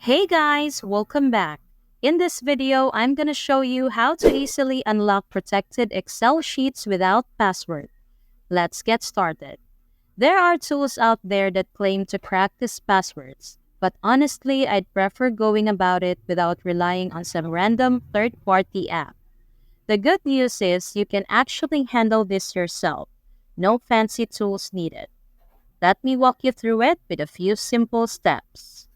Hey guys, welcome back. In this video, I'm going to show you how to easily unlock protected Excel sheets without password. Let's get started. There are tools out there that claim to crack these passwords, but honestly, I'd prefer going about it without relying on some random third-party app. The good news is you can actually handle this yourself. No fancy tools needed. Let me walk you through it with a few simple steps.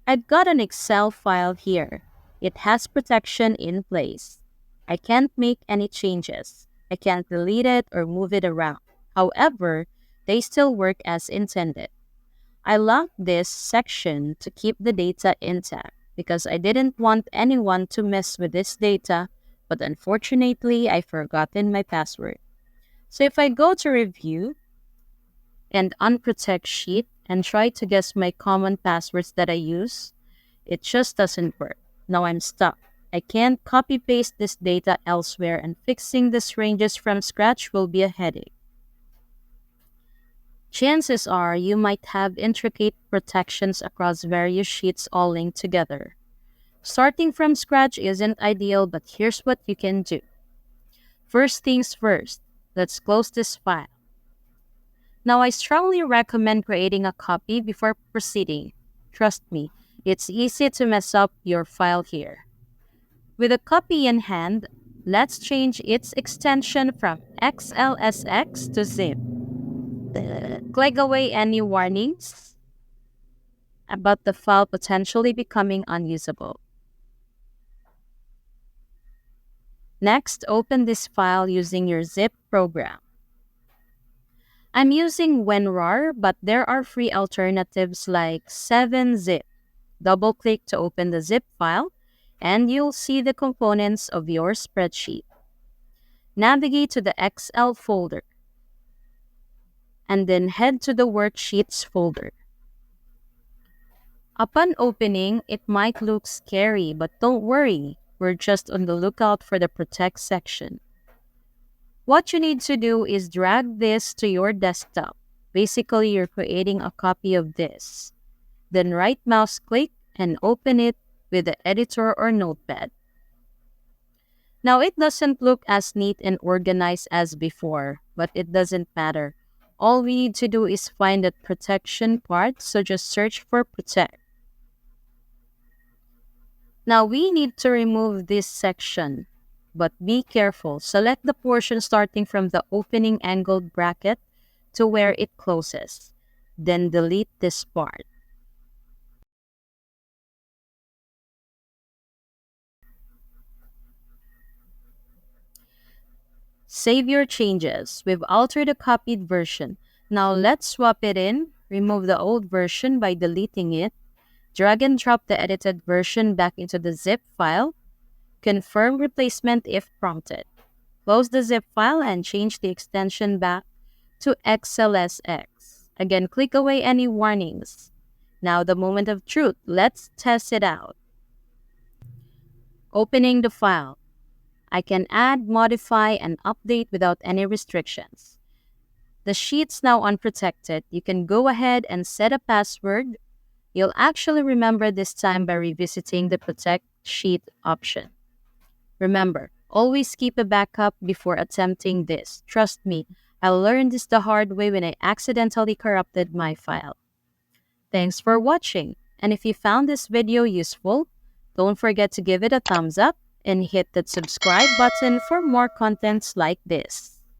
I've got an Excel file here. It has protection in place. I can't make any changes. I can't delete it or move it around. However, they still work as intended. I locked this section to keep the data intact because I didn't want anyone to mess with this data, but unfortunately, I forgotten my password. So if I go to Review and Unprotect Sheet and try to guess my common passwords that I use, it just doesn't work. Now I'm stuck. I can't copy paste this data elsewhere, and fixing these ranges from scratch will be a headache. Chances are you might have intricate protections across various sheets all linked together. Starting from scratch isn't ideal, but here's what you can do. First things first, let's close this file. Now, I strongly recommend creating a copy before proceeding. Trust me, it's easy to mess up your file here. With a copy in hand, let's change its extension from XLSX to zip. Click away any warnings about the file potentially becoming unusable. Next, open this file using your zip program. I'm using WinRAR, but there are free alternatives like 7-zip. Double-click to open the zip file, and you'll see the components of your spreadsheet. Navigate to the Excel folder, and then head to the Worksheets folder. Upon opening, it might look scary, but don't worry, we're just on the lookout for the Protect section. What you need to do is drag this to your desktop. Basically, you're creating a copy of this. Then right mouse click and open it with the editor or notepad. Now, it doesn't look as neat and organized as before, but it doesn't matter. All we need to do is find that protection part, so just search for protect. Now, we need to remove this section, but be careful. Select the portion starting from the opening angled bracket to where it closes. Then delete this part. Save your changes. We've altered the copied version. Now let's swap it in. Remove the old version by deleting it. Drag and drop the edited version back into the zip file. Confirm replacement if prompted. Close the zip file and change the extension back to XLSX. Again, click away any warnings. Now the moment of truth. Let's test it out. Opening the file. I can add, modify, and update without any restrictions. The sheet's now unprotected. You can go ahead and set a password. You'll actually remember this time by revisiting the Protect Sheet option. Remember, always keep a backup before attempting this. Trust me, I learned this the hard way when I accidentally corrupted my file. Thanks for watching, and if you found this video useful, don't forget to give it a thumbs up and hit that subscribe button for more contents like this.